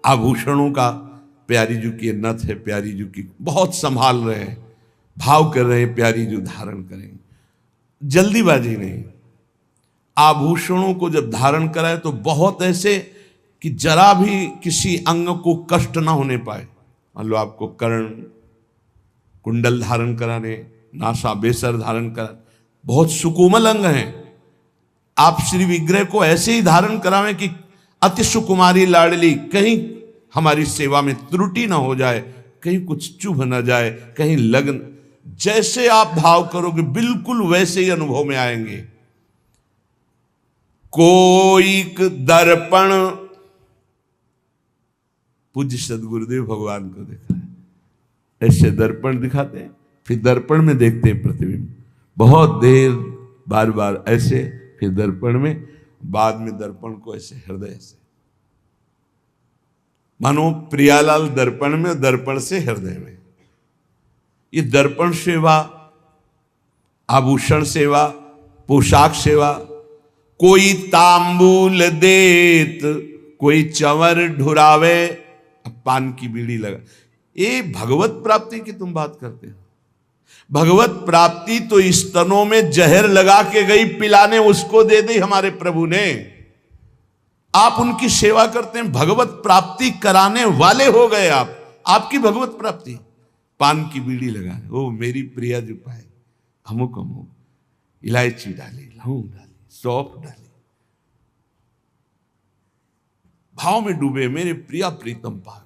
आभूषणों का प्यारी जी की नथ है, प्यारी जी की बहुत संभाल रहे हैं, भाव कर रहे हैं प्यारी जी धारण करें, जल्दीबाजी नहीं। आभूषणों को जब धारण कराए तो बहुत ऐसे कि जरा भी किसी अंग को कष्ट ना होने पाए। मान लो आपको कर्ण कुंडल धारण कराने, नासा बेसर धारण करा, बहुत सुकोमल अंग हैं, आप श्री विग्रह को ऐसे ही धारण करावें कि अति सुकुमारी लाडली, कहीं हमारी सेवा में त्रुटि ना हो जाए, कहीं कुछ चुभ ना जाए, कहीं लगन, जैसे आप भाव करोगे बिल्कुल वैसे ही अनुभव में आएंगे। कोई दर्पण, पूज्य सदगुरुदेव भगवान को देखा है, ऐसे दर्पण दिखाते हैं, फिर दर्पण में देखते हैं प्रतिबिंब, बहुत देर बार बार ऐसे, फिर दर्पण में, बाद में दर्पण को ऐसे हृदय से, मानो प्रियालाल दर्पण में, दर्पण से हृदय में। ये दर्पण सेवा, आभूषण सेवा, पोशाक सेवा, कोई तांबूल देत, कोई चंवर ढुरावे, अब पान की बीड़ी लगा, ये भगवत प्राप्ति की तुम बात करते हो। भगवत प्राप्ति तो स्तनों में जहर लगा के गई पिलाने, उसको दे दी हमारे प्रभु ने। आप उनकी सेवा करते हैं, भगवत प्राप्ति कराने वाले हो गए आप, आपकी भगवत प्राप्ति। पान की बीड़ी लगाए, ओ मेरी प्रिया जो पाए, अमुक अमुक, इलायची डाली, लौंग डाली, सौंफ डाली, भाव में डूबे, मेरे प्रिया प्रीतम पान।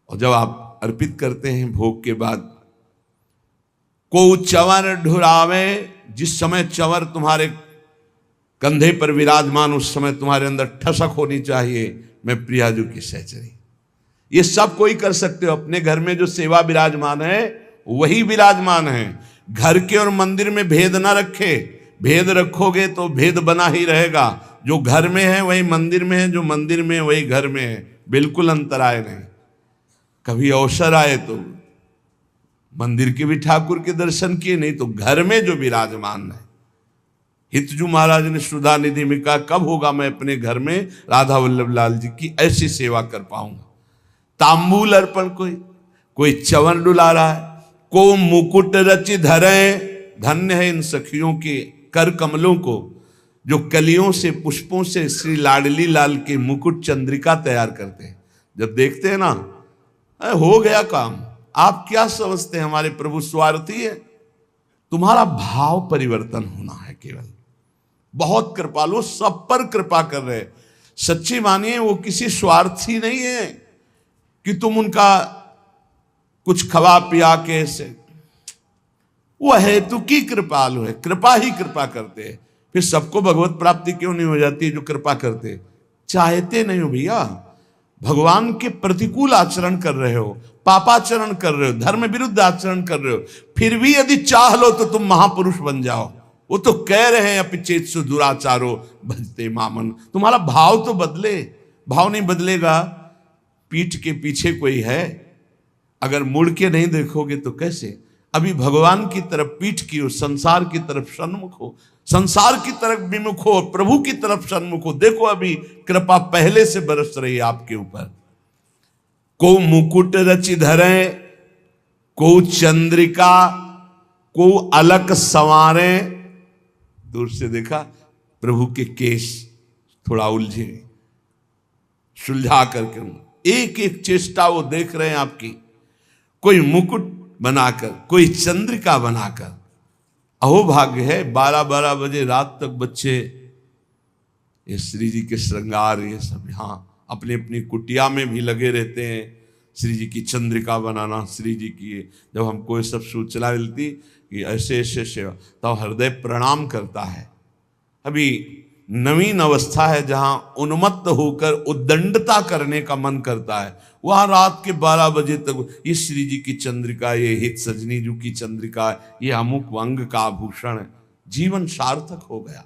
और जब आप अर्पित करते हैं भोग के बाद, को चंवर ढुरावे, जिस समय चंवर तुम्हारे कंधे पर विराजमान, उस समय तुम्हारे अंदर ठसक होनी चाहिए, मैं प्रियाजू की सहचरी। ये सब कोई कर सकते हो, अपने घर में जो सेवा विराजमान है वही विराजमान है। घर के और मंदिर में भेद ना रखे, भेद रखोगे तो भेद बना ही रहेगा। जो घर में है वही मंदिर में है, जो मंदिर में है वही घर में है, बिल्कुल अंतर आए नहीं। कभी अवसर आए तो मंदिर के भी ठाकुर के दर्शन किए, नहीं तो घर में जो विराजमान है। हितजू महाराज ने सुधा निधि में कहा, कब होगा मैं अपने घर में राधा वल्लभ लाल जी की ऐसी सेवा कर पाऊंगा। तांबूल अर्पण, कोई चंवर डुला रहा है, को मुकुट रचि धरे, धन्य है इन सखियों के कर कमलों को, जो कलियों से पुष्पों से श्री लाडली लाल के मुकुट चंद्रिका तैयार करते हैं। जब देखते हैं ना, हो गया काम। आप क्या समझते हैं हमारे प्रभु स्वार्थी है? तुम्हारा भाव परिवर्तन होना है केवल। बहुत कृपालु, सब पर कृपा कर रहे। सच्ची मानिए वो किसी स्वार्थी नहीं है कि तुम उनका कुछ खवा पिया के ऐसे, वो हेतु की कृपालु है, कृपा ही कृपा करते हैं। फिर सबको भगवत प्राप्ति क्यों नहीं हो जाती है? जो कृपा करते, चाहते नहीं हो भैया। भगवान के प्रतिकूल आचरण कर रहे हो, पापाचरण कर रहे हो, धर्म विरुद्ध आचरण कर रहे हो, फिर भी यदि चाह लो तो तुम महापुरुष बन जाओ। वो तो कह रहे हैं अपिचेत्सु दुराचारो भजते मामन। तुम्हारा भाव तो बदले। भाव नहीं बदलेगा, पीठ के पीछे कोई है, अगर मुड़ के नहीं देखोगे तो कैसे? अभी भगवान की तरफ पीठ की हो, संसार की तरफ सन्मुख हो, संसार की तरफ विमुख हो, प्रभु की तरफ सन्मुख हो। देखो अभी कृपा पहले से बरस रही है आपके ऊपर। को मुकुट रचि धरे, को चंद्रिका, को अलक संवारे। दूर से देखा प्रभु के केश थोड़ा उलझे, सुलझा करके एक एक चेष्टा वो देख रहे हैं आपकी। कोई मुकुट बनाकर, कोई चंद्रिका बनाकर। अहो भाग्य है, 12-12 बजे रात तक बच्चे ये श्री जी के श्रृंगार, ये सब यहाँ अपनी अपनी कुटिया में भी लगे रहते हैं। श्री जी की चंद्रिका बनाना, श्री जी की, जब हमको ये सब सूचना मिलती कि ऐसे ऐसे सेवा, तो हृदय प्रणाम करता है। अभी नवीन अवस्था है जहां उन्मत्त होकर उद्दंडता करने का मन करता है, वहां रात के 12 बजे तक ये श्री जी की चंद्रिका, ये हित सजनी जी की चंद्रिका, ये अमुक अंग का आभूषण है। जीवन सार्थक हो गया।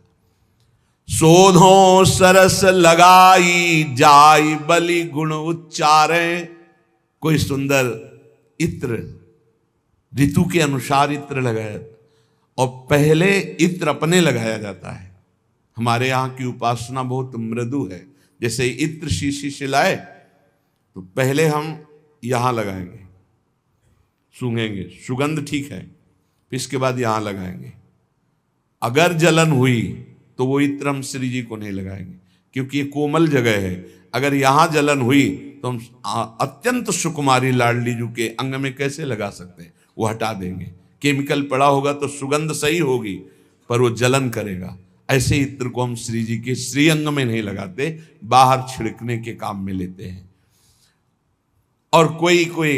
शोधों सरस लगाई जाई बलि गुण उच्चारे। कोई सुंदर इत्र, ऋतु के अनुसार इत्र लगाया, और पहले इत्र अपने लगाया जाता है। हमारे यहाँ की उपासना बहुत मृदु है। जैसे इत्र शीशी से लाए तो पहले हम यहां लगाएंगे, सूंघेंगे, सुगंध ठीक है, फिर इसके बाद यहां लगाएंगे। अगर जलन हुई तो वो इत्र हम श्री जी को नहीं लगाएंगे, क्योंकि ये कोमल जगह है। अगर यहां जलन हुई तो हम अत्यंत सुकुमारी लाडली जी के अंग में कैसे लगा सकते हैं, वो हटा देंगे। केमिकल पड़ा होगा तो सुगंध सही होगी, पर वो जलन करेगा। ऐसे इत्र को हम श्री जी के श्रीअंग में नहीं लगाते, बाहर छिड़कने के काम में लेते हैं। और कोई कोई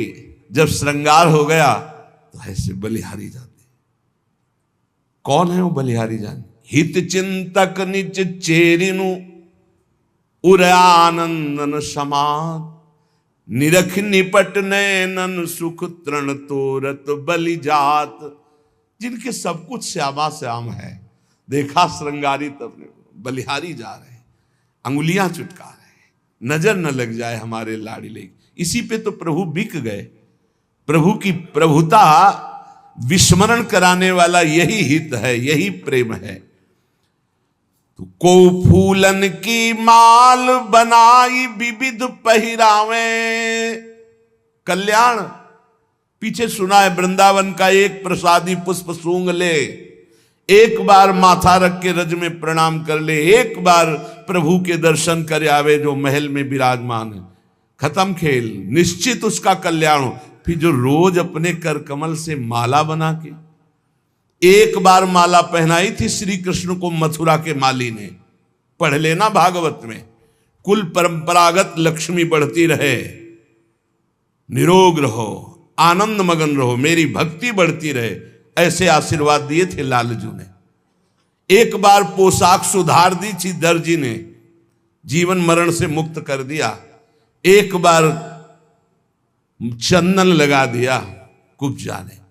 जब श्रृंगार हो गया तो ऐसे बलिहारी जाते। कौन है वो बलिहारी जान? हित चिंतक निज चेरिनु उर आनंदन समात, निरख निपट नैनन सुख तृण तोरत बलि जात। जिनके सब कुछ श्यामा श्याम है, देखा श्रृंगारी तब बलिहारी जा रहे हैं, अंगुलियां चुटका रहे हैं, नजर न लग जाए हमारे लाडले। इसी पे तो प्रभु बिक गए। प्रभु की प्रभुता विस्मरण कराने वाला यही हित है, यही प्रेम है। तो को फूलन की माल बनाई विविध पहिरावे, कल्याण पीछे सुना है। वृंदावन का एक प्रसादी पुष्प सूंघ ले, एक बार माथा रख के रज में प्रणाम कर ले, एक बार प्रभु के दर्शन कर आवे जो महल में विराजमान है, खत्म खेल, निश्चित उसका कल्याण हो। फिर जो रोज अपने कर कमल से माला बना के, एक बार माला पहनाई थी श्री कृष्ण को मथुरा के माली ने, पढ़ लेना भागवत में, कुल परंपरागत लक्ष्मी बढ़ती रहे, निरोग रहो, आनंद मगन रहो, मेरी भक्ति बढ़ती रहे, ऐसे आशीर्वाद दिए थे लालजू ने। एक बार पोशाक सुधार दी थी दर्जी ने, जीवन मरण से मुक्त कर दिया। एक बार चंदन लगा दिया, कुब्जा ने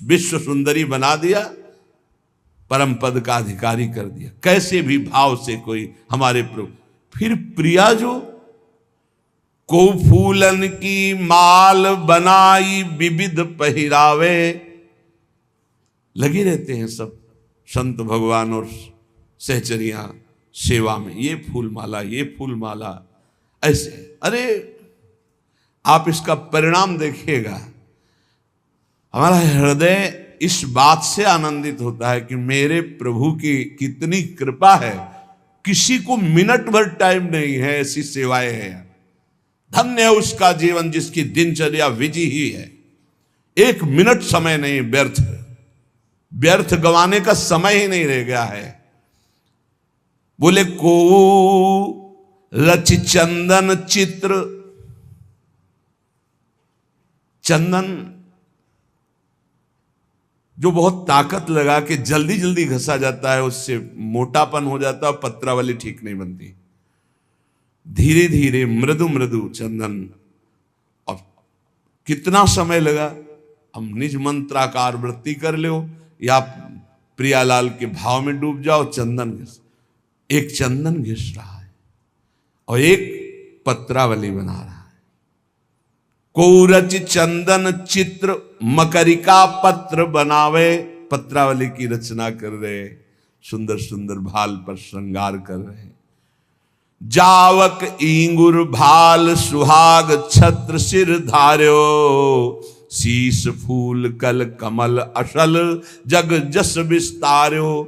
विश्व सुंदरी बना दिया, परम पद का अधिकारी कर दिया। कैसे भी भाव से कोई हमारे प्रभु। फिर प्रिया जो को फूलन की माल बनाई विविध पहिरावे, लगे रहते हैं सब संत भगवान और सहचरियां सेवा में, ये फूल माला, ये फूल माला, ऐसे। अरे आप इसका परिणाम देखिएगा, हमारा हृदय इस बात से आनंदित होता है कि मेरे प्रभु की कितनी कृपा है, किसी को मिनट भर टाइम नहीं है, ऐसी सेवाएं हैं। धन्य है उसका जीवन जिसकी दिनचर्या विजी ही है, एक मिनट समय नहीं व्यर्थ, व्यर्थ गंवाने का समय ही नहीं रह गया है। बोले को रच चंदन चित्र, चंदन जो बहुत ताकत लगा के जल्दी जल्दी घसा जाता है, उससे मोटापन हो जाता है, पत्रावली ठीक नहीं बनती। धीरे धीरे मृदु मृदु चंदन, और कितना समय लगा, हम निज मंत्राकार वृत्ति कर लो या प्रियालाल के भाव में डूब जाओ, चंदन घिस, एक चंदन घिस रहा है और एक पत्रावली बना रहा है। कोरच चंदन चित्र मकरिका पत्र बनावे, पत्रावली की रचना कर रहे, सुंदर सुंदर भाल पर श्रृंगार कर रहे। जावक इंगुर भाल सुहाग छत्र सिर धार्यो, शीश फूल कल कमल अशल जग जस विस्तार्यो।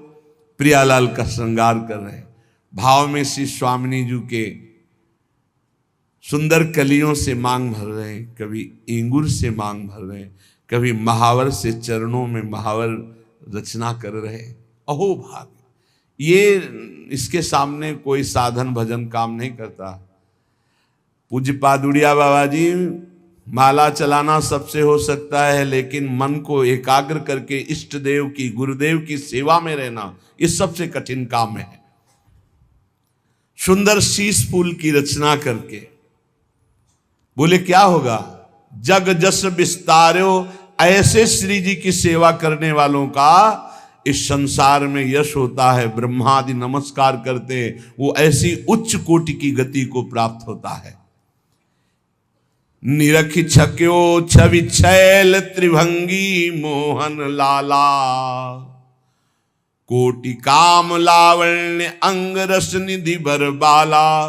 प्रियालाल का श्रृंगार कर रहे, भाव में श्री स्वामिनी जी के सुंदर कलियों से मांग भर रहे हैं, कभी इंगुर से मांग भर रहे हैं, कभी महावर से चरणों में महावर रचना कर रहे हैं। अहो भाग, ये इसके सामने कोई साधन भजन काम नहीं करता। पूज्य पादुड़िया बाबा जी, माला चलाना सबसे हो सकता है, लेकिन मन को एकाग्र करके इष्ट देव की, गुरुदेव की सेवा में रहना, ये सबसे कठिन काम है। सुंदर शीश फूल की रचना करके बोले क्या होगा, जग जस विस्तार्यो। ऐसे श्री जी की सेवा करने वालों का इस संसार में यश होता है, ब्रह्मादि नमस्कार करते हैं, वो ऐसी उच्च कोटि की गति को प्राप्त होता है। निरखि छक्यो छवि छैल त्रिभंगी मोहन लाला, कोटि काम लावण्य अंग रस निधि भर बाला।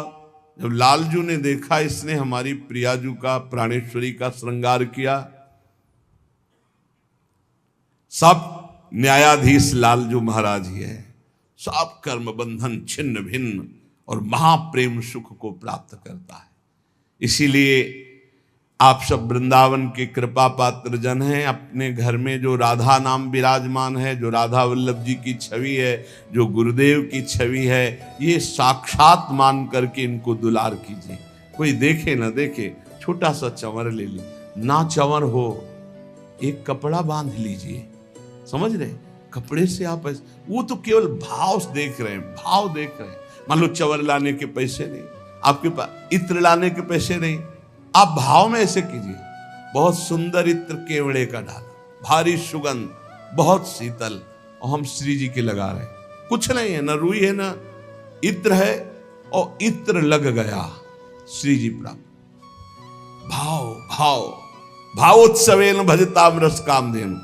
जब लालजू ने देखा इसने हमारी प्रियाजू का, प्राणेश्वरी का श्रृंगार किया, सब न्यायाधीश लालजू महाराज ही है, सब कर्म बंधन छिन्न भिन्न और महाप्रेम सुख को प्राप्त करता है। इसीलिए आप सब वृंदावन के कृपा पात्र जन हैं। अपने घर में जो राधा नाम विराजमान है, जो राधा वल्लभ जी की छवि है, जो गुरुदेव की छवि है, ये साक्षात मान करके इनको दुलार कीजिए। कोई देखे ना देखे, छोटा सा चंवर ले ली, ना चंवर हो एक कपड़ा बांध लीजिए, समझ रहे, कपड़े से आप वो तो केवल भाव देख रहे हैं, भाव देख रहे हैं। मान लो चंवर लाने के पैसे नहीं आपके पास, इत्र लाने के पैसे नहीं, आप भाव में ऐसे कीजिए, बहुत सुंदर इत्र केवड़े का डाला, भारी सुगंध, बहुत शीतल, और हम श्री जी के लगा रहे हैं। कुछ नहीं है, ना रुई है ना इत्र है, और इत्र लग गया, श्री जी प्राप्त। भाव भाव भावोत्सवेन भजताम रस कामधेनु।